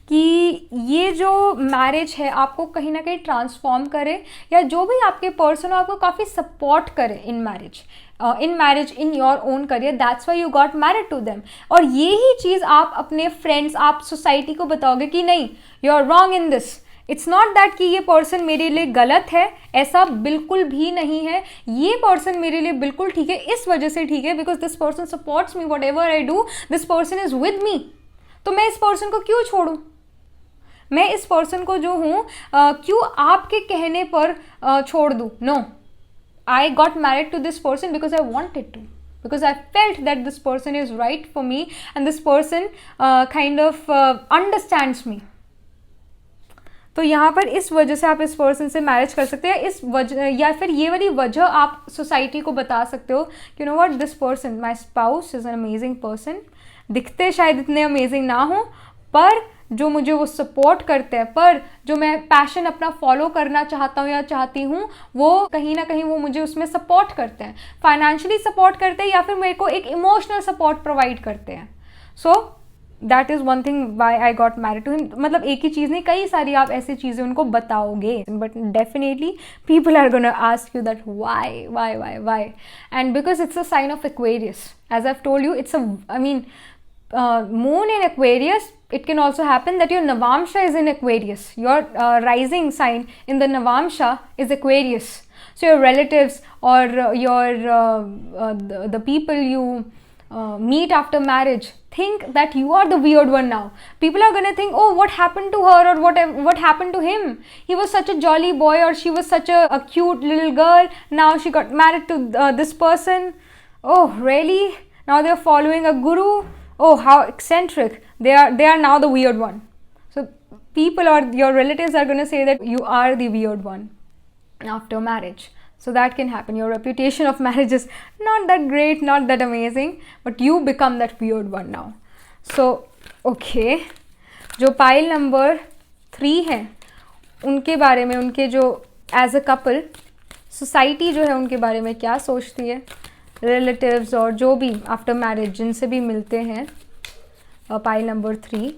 कि ये जो मैरिज है आपको कहीं ना कहीं ट्रांसफॉर्म करे, या जो भी आपके पर्सन हो आपको काफ़ी सपोर्ट करे in marriage in your own career. That's why you got married to them. और यही चीज़ आप अपने फ्रेंड्स, आप सोसाइटी को बताओगे कि नहीं, you are wrong in this. It's not that कि ये पर्सन मेरे लिए गलत है, ऐसा बिल्कुल भी नहीं है. ये पर्सन मेरे लिए बिल्कुल ठीक है, इस वजह से ठीक है because this person supports me, what ever I do this person is with me. तो मैं इस पर्सन को क्यों छोड़ूं, मैं इस पर्सन को जो हूँ क्यों आपके कहने पर छोड़ दूँ. No, I got married to this person because I wanted to, because I felt that this person is right for me and this person kind of understands me. तो यहाँ पर इस वजह से आप इस पर्सन से मैरिज कर सकते हैं. इस वजह या फिर ये वाली वजह आप सोसाइटी को बता सकते हो कि know what, this person, my spouse is an amazing person. दिखते शायद इतने अमेजिंग ना हो, पर जो मुझे वो सपोर्ट करते हैं, पर जो मैं पैशन अपना फॉलो करना चाहता हूँ या चाहती हूँ, वो कहीं ना कहीं वो मुझे उसमें सपोर्ट करते हैं, फाइनेंशियली सपोर्ट करते हैं या फिर मेरे को एक इमोशनल सपोर्ट प्रोवाइड करते हैं. So that is one thing why I got married to him. मतलब एक ही चीज़ नहीं, कई सारी आप ऐसी चीज़ें उनको बताओगे, but definitely people are gonna ask you that why. And because it's a sign of Aquarius, as I have told you, it's a, I mean, moon in Aquarius, it can also happen that your Navamsha is in Aquarius. Your rising sign in the Navamsha is Aquarius. So your relatives or the people you meet after marriage think that you are the weird one now. People are going to think, oh, what happened to her, or what happened to him? He was such a jolly boy, or she was such a cute little girl. Now she got married to this person. Oh, really? Now they're following a guru. Oh, how eccentric. They are now the weird one. So people or your relatives are going to say that you are the weird one after marriage. So that can happen. Your reputation of marriage is not that great, not that amazing, but you become that weird one now. So okay, जो pile number 3 है उनके बारे में, उनके जो as a couple society जो है उनके बारे में क्या सोचती है, रिलेटिव्स और जो भी आफ्टर मैरिज जिनसे भी मिलते हैं, पाइल नंबर 3,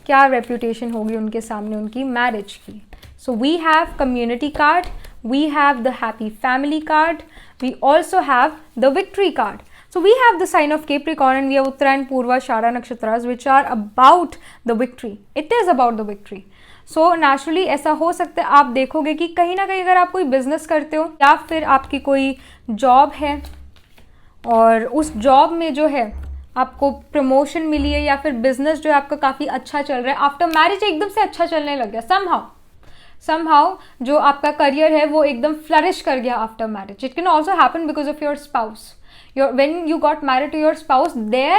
क्या रेप्यूटेशन होगी उनके सामने उनकी मैरिज की. So we have community card, we have the happy family card, we also have the victory card. So we have the sign of Capricorn and we have Uttara and Purva Shara nakshatras which are about the victory. It is about the victory. So naturally ऐसा हो सकता है आप देखोगे कि कहीं ना कहीं अगर आप कोई बिजनेस करते हो या फिर आपकी कोई जॉब है और उस जॉब में जो है आपको प्रमोशन मिली है या फिर बिजनेस जो है आपका काफ़ी अच्छा चल रहा है, आफ्टर मैरिज एकदम से अच्छा चलने लग गया, somehow जो आपका करियर है वो एकदम फ्लरिश कर गया after marriage. It can also happen because of your spouse. When you got married to your spouse, their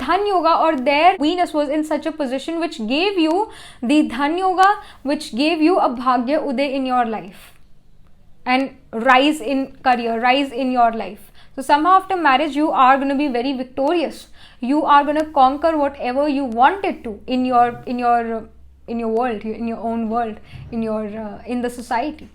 dhan yoga or their Venus was in such a position which gave you the dhan yoga, which gave you a bhagya uday in your life and rise in career, rise in your life. So somehow after marriage you are going to be very victorious. You are going to conquer whatever you wanted to in your world, in your own world, in the society.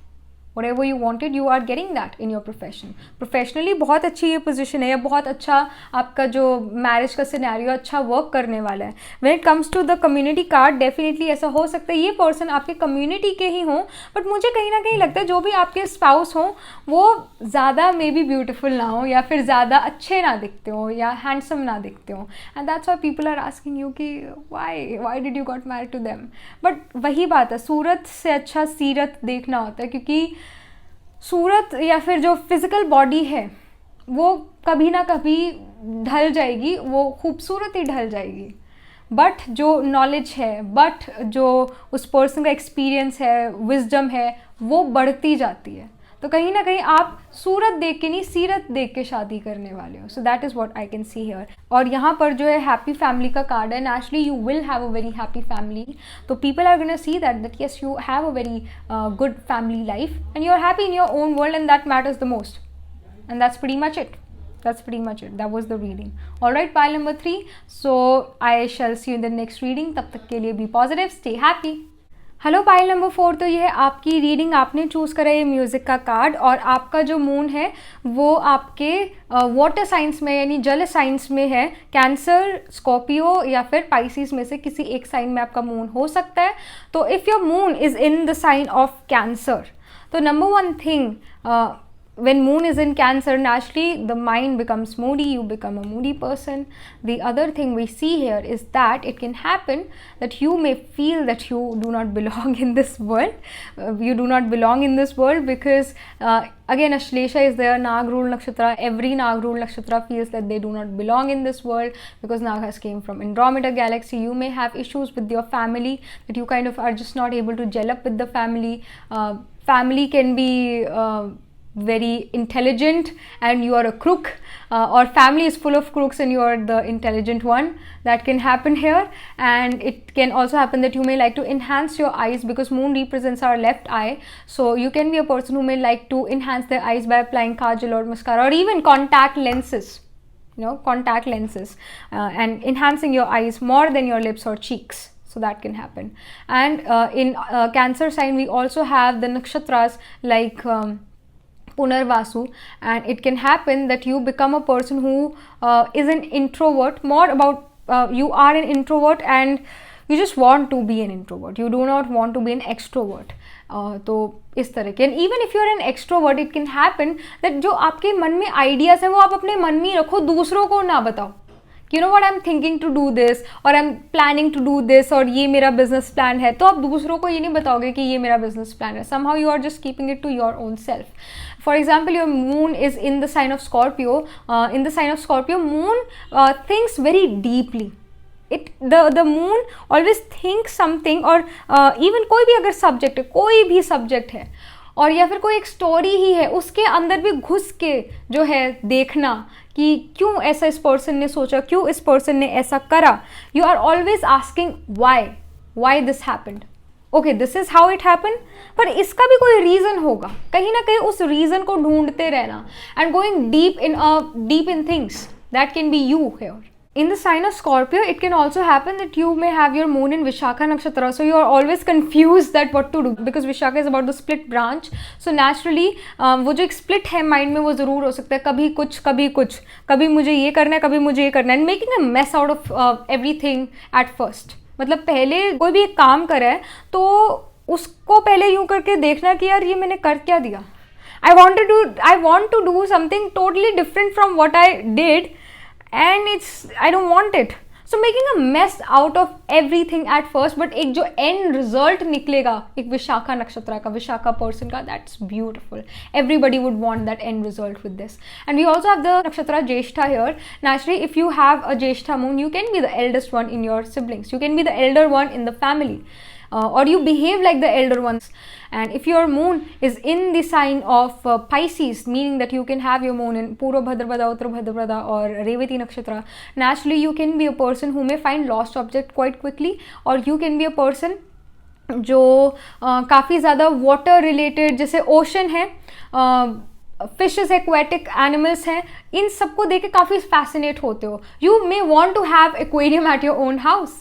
Whatever you wanted, you are getting that in your profession. Professionally बहुत अच्छी ये position है, या बहुत अच्छा आपका जो marriage का सिनेरियो अच्छा वर्क करने वाला है. When it comes to the community card, definitely ऐसा हो सकता है ये पर्सन आपके कम्युनिटी के ही हों, बट मुझे कहीं ना कहीं लगता है जो भी आपके स्पाउस हों वो ज़्यादा मे बी ब्यूटिफुल ना हो या फिर ज़्यादा अच्छे ना दिखते हो या हैंडसम ना दिखते हो. And that's why people are asking you कि why did you got married to them. But वही बात है, सूरत से अच्छा सीरत देखना होता है, क्योंकि सूरत या फिर जो फिज़िकल बॉडी है वो कभी ना कभी ढल जाएगी, वो खूबसूरत ही ढल जाएगी, बट जो नॉलेज है, बट जो उस पर्सन का एक्सपीरियंस है, विजडम है, वो बढ़ती जाती है. तो कहीं ना कहीं आप सूरत देख के नहीं सीरत देख के शादी करने वाले हो. So that is what I can see here. और यहाँ पर जो है हैप्पी फैमिली का कार्ड है. Naturally you will have a very happy family. तो people are gonna see that yes you have a very good family life and you are happy in your own world and that matters the most. And that's pretty much it. That was the reading. Alright, pile number 3. So I shall see you in the next reading. तब तक के लिए be positive, stay happy. Hello pile number 4, तो ये है आपकी reading. आपने choose करा ये म्यूज़िक का कार्ड और आपका जो मून है वो आपके वाटर साइंस में यानी जल साइंस में है. कैंसर, स्कॉर्पियो या फिर पाइसिस में से किसी एक साइन में आपका मून हो सकता है. तो if your moon is in the sign of Cancer, तो number 1 thing, when moon is in cancer, naturally the mind becomes moody, you become a moody person. The other thing we see here is that it can happen that you may feel that you do not belong in this world. You do not belong in this world because again Ashlesha is there, Nag rule nakshatra. Every Nag rule nakshatra feels that they do not belong in this world because Nag has came from Andromeda galaxy. You may have issues with your family, that you kind of are just not able to gel up with the family. Family can be very intelligent and you are a crook, or family is full of crooks and you are the intelligent one. That can happen here. And it can also happen that you may like to enhance your eyes because moon represents our left eye. So you can be a person who may like to enhance their eyes by applying kajal or mascara or even contact lenses. contact lenses, and enhancing your eyes more than your lips or cheeks. So that can happen. And in Cancer sign, we also have the nakshatras like Punarvasu, and it can happen that you become a person who is an introvert, more about you are an introvert and you just want to be an introvert, you do not want to be an extrovert. तो इस तरह के, and even if you are an extrovert, it can happen that जो आपके मन में ideas हैं वो आप अपने मन में ही रखो, दूसरों को ना बताओ. You know what, I am thinking to do this और I am planning to do this, और ये मेरा बिजनेस प्लान है, तो आप दूसरों को ये नहीं बताओगे कि ये मेरा बिजनेस प्लान है. Somehow you are just keeping it to your own self. For example, your moon is in the sign of Scorpio. In the sign of Scorpio, moon thinks very deeply. The moon always thinks something, और even कोई भी अगर subject है, कोई भी subject है, और या फिर कोई एक स्टोरी ही है, उसके अंदर भी घुस के जो है देखना कि क्यों ऐसा इस पर्सन ने सोचा, क्यों इस पर्सन ने ऐसा करा. You are always asking why this happened. Okay, this is how it happen, पर इसका भी कोई रीजन होगा, कहीं ना कहीं उस रीजन को ढूंढते रहना, and going deep in things. That can be you here. In the sign of Scorpio, it can also happen that you may have your moon in Vishakha nakshatra, so you are always confused that what to do, because Vishakha is about the split branch. So naturally वो जो एक split है mind में, वो ज़रूर हो सकता है कभी कुछ कभी कुछ, कभी मुझे ये करना है कभी मुझे ये करना है, and making a mess out of everything at first. मतलब पहले कोई भी एक काम करा है तो उसको पहले यूँ करके देखना कि यार ये मैंने कर क्या दिया. I want to do something totally different from what I did, and I don't want it. So making a mess out of everything at first, but एक जो end result निकलेगा एक विशाखा नक्षत्र का, विशाखा person का, that's beautiful. Everybody would want that end result with this. And we also have the nakshatra Jyeshtha here. Naturally, if you have a Jyeshtha moon, you can be the eldest one in your siblings. You can be the elder one in the family, or you behave like the elder ones. And if your moon is in the sign of Pisces, meaning that you can have your moon in Purva Bhadrapada, Uttara Bhadrapada or Revati Nakshatra, naturally you can be a person who may find lost object quite quickly, or you can be a person जो काफ़ी ज़्यादा water related, जैसे ocean है, fishes, aquatic animals हैं, इन सबको देख के काफ़ी फैसिनेट होते हो. You may want to have aquarium at your own house.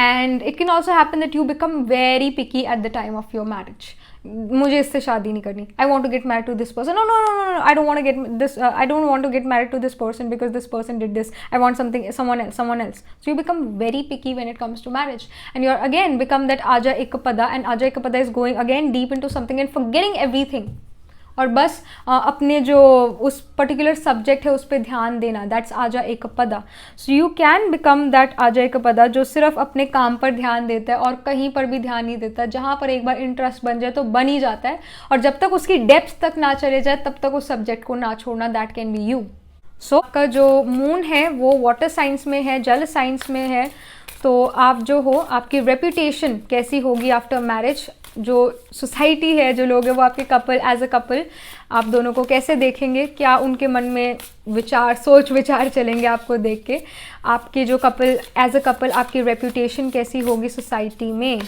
And it can also happen that you become very picky at the time of your marriage. मुझे इससे शादी नहीं करनी. I want to get married to this person. No. I don't want to get this. I don't want to get married to this person because this person did this. I want someone else. So you become very picky when it comes to marriage, and you are again become that Aja Ekapada, and Aja Ekapada is going again deep into something and forgetting everything. और बस अपने जो उस particular subject है उस पर ध्यान देना, that's Aja Ekapada. So you can become that Aja Ekapada जो सिर्फ अपने काम पर ध्यान देता है और कहीं पर भी ध्यान नहीं देता. जहाँ पर एक बार इंटरेस्ट बन जाए तो बन ही जाता है, और जब तक उसकी डेप्थ तक ना चले जाए तब तक उस सब्जेक्ट को ना छोड़ना. That can be you. सो आपका जो मून है वो वाटर साइंस में है, जल साइंस में है, तो आप जो हो, आपकी रेपुटेशन कैसी होगी आफ्टर मैरिज. जो सोसाइटी है, जो लोग हैं, वो आपके कपल, एज अ कपल आप दोनों को कैसे देखेंगे, क्या उनके मन में सोच विचार चलेंगे आपको देख के. आपके जो कपल, एज अ कपल आपकी रेपुटेशन कैसी होगी सोसाइटी में.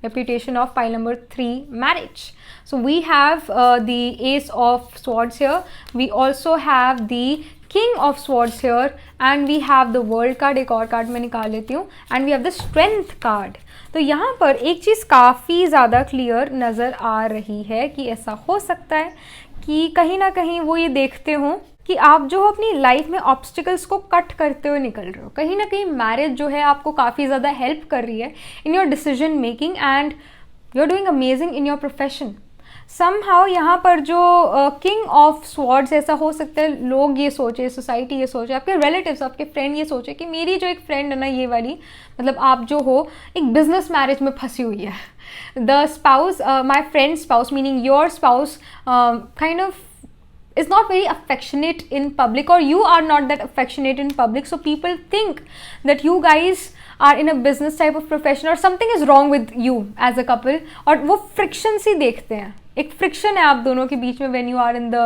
reputation of pile number 3, marriage. So we have the Ace of Swords here. We also have the King of Swords here, and we have the World card. एक और card मैं निकाल लेती हूँ, and we have the Strength card. तो यहाँ पर एक चीज़ काफ़ी ज़्यादा क्लियर नज़र आ रही है कि ऐसा हो सकता है कि कहीं ना कहीं वो ये देखते हो कि आप जो अपनी लाइफ में ऑब्स्टिकल्स को कट करते हुए निकल रहे हो. कहीं ना कहीं मैरिज जो है आपको काफ़ी ज़्यादा हेल्प कर रही है in your decision making, and you are doing amazing in your profession. Somehow यहाँ पर जो किंग ऑफ स्वॉर्ड्स, ऐसा हो सकता है लोग ये सोचे, सोसाइटी ये सोचे, आपके रिलेटिव्स, आपके फ्रेंड ये सोचे कि मेरी जो एक फ्रेंड है ना, ये वाली, मतलब आप जो हो एक बिजनेस मैरिज में फंसी हुई है. The spouse, my friend spouse, meaning your spouse kind of is not very affectionate in public, or you are not that affectionate in public, so people think that you guys are in a business type of profession or something is wrong with you as a couple, और वो friction सी देखते हैं. एक friction है आप दोनों के बीच में when you are in the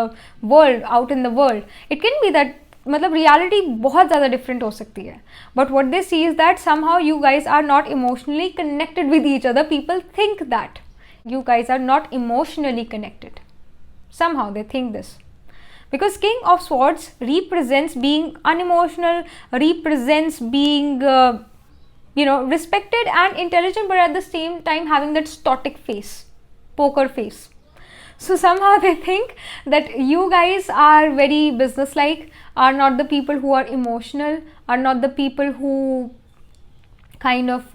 world, out in the world. It can be that, मतलब reality बहुत ज़्यादा different हो सकती है, but what they see is that somehow you guys are not emotionally connected with each other. People think that you guys are not emotionally connected. Somehow they think this, because King of Swords represents being unemotional, represents being respected and intelligent, but at the same time having that stoic face, poker face. So somehow they think that you guys are very businesslike, are not the people who are emotional, are not the people who kind of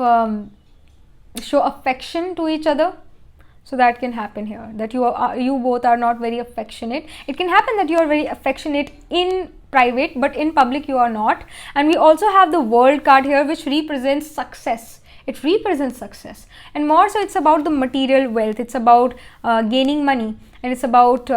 show affection to each other. So that can happen here, that you both are not very affectionate. It can happen that you are very affectionate in private, but in public you are not. And we also have the World card here, which represents success. It represents success, and more so it's about the material wealth. It's about gaining money, and it's about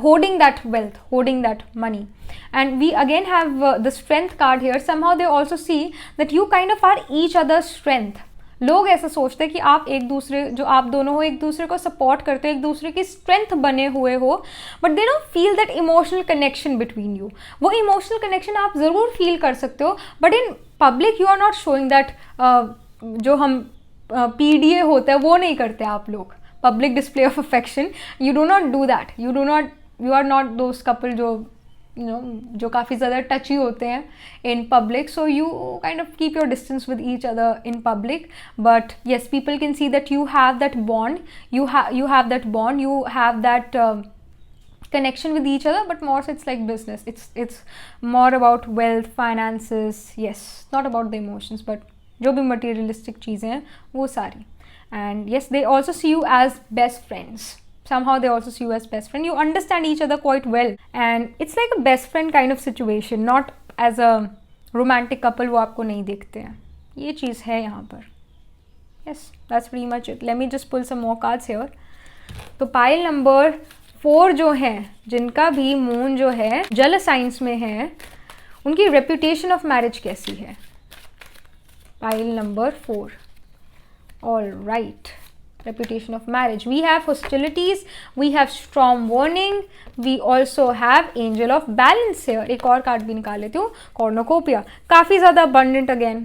holding that wealth, holding that money. And we again have the Strength card here. Somehow they also see that you kind of are each other's strength. लोग ऐसा सोचते हैं कि आप एक दूसरे, जो आप दोनों हो, एक दूसरे को सपोर्ट करते हो, एक दूसरे की स्ट्रेंथ बने हुए हो, but they don't feel that emotional connection between you. वो इमोशनल कनेक्शन आप ज़रूर फील कर सकते हो, but in public you are not showing that. जो हम PDA होता है वो नहीं करते आप लोग, public display of affection. You do not do that. You are not those couple जो काफ़ी ज़्यादा टची होते हैं in public. So you kind of keep your distance with each other in public, but yes, people can see that you have that bond, you have that connection with each other, but more so it's like business. It's more about wealth, finances, yes, not about the emotions, but जो भी materialistic चीज़ें हैं वो सारी. And yes, they also see you as best friends. Somehow they also see you as best friend. You understand each other quite well, and it's like a best friend kind of situation, not as a romantic couple. वो आपको नहीं देखते हैं. ये चीज़ है यहाँ पर. Yes, that's pretty much it. Let me just pull some more cards here. तो पाइल नंबर 4 जो है, जिनका भी मून जो है जल साइंस में है, उनकी रेपुटेशन ऑफ मैरिज कैसी है? Pile number 4. All right. Reputation of marriage. We have hostilities, we have storm warning, we also have angel of balance here. एक और कार्ड भी निकाल लेती हूँ, कॉर्नोकोपिया. काफ़ी ज़्यादा abundant again,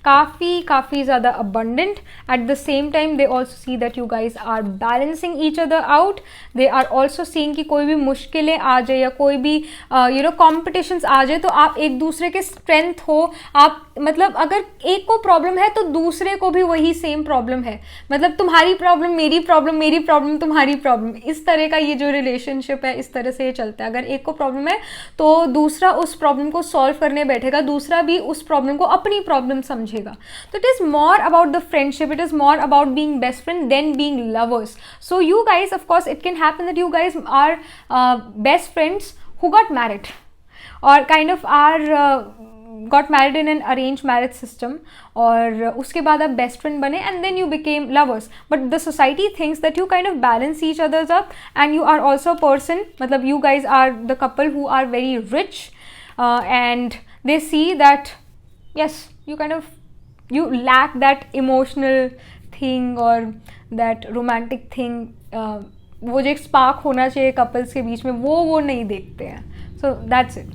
काफ़ी ज़्यादा abundant. At the same time they also see that you guys are balancing each other out. They are also seeing कि कोई भी मुश्किलें आ जाए या कोई भी competitions आ जाए तो आप एक दूसरे के strength हो. आप मतलब अगर एक को प्रॉब्लम है तो दूसरे को भी वही सेम प्रॉब्लम है. मतलब तुम्हारी प्रॉब्लम मेरी प्रॉब्लम, मेरी प्रॉब्लम तुम्हारी प्रॉब्लम. इस तरह का ये जो रिलेशनशिप है, इस तरह से ये चलता है. अगर एक को प्रॉब्लम है तो दूसरा उस प्रॉब्लम को सॉल्व करने बैठेगा, दूसरा भी उस प्रॉब्लम को अपनी प्रॉब्लम समझेगा. तो it is more about the friendship, it is more about being best friend than being lovers. So you guys, of course it can happen that you guys are best friends who got married or kind of are got married in an arranged marriage system, और उसके बाद आप best friend बने and then you became lovers. But the society thinks that you kind of balance each others up, and you are also a person, मतलब you guys are the couple who are very rich, and they see that yes, you kind of you lack that emotional thing or that romantic thing. वो जो एक spark होना चाहिए couples के बीच में, वो नहीं देखते हैं. So that's it,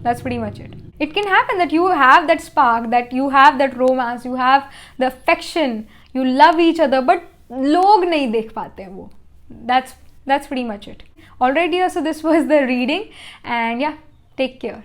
that's pretty much it. It can happen that you have that spark, that you have that romance, you have the affection, you love each other, but लोग नहीं देख पाते हैं वो. That's pretty much it. Alright dear, so this was the reading, and yeah, take care.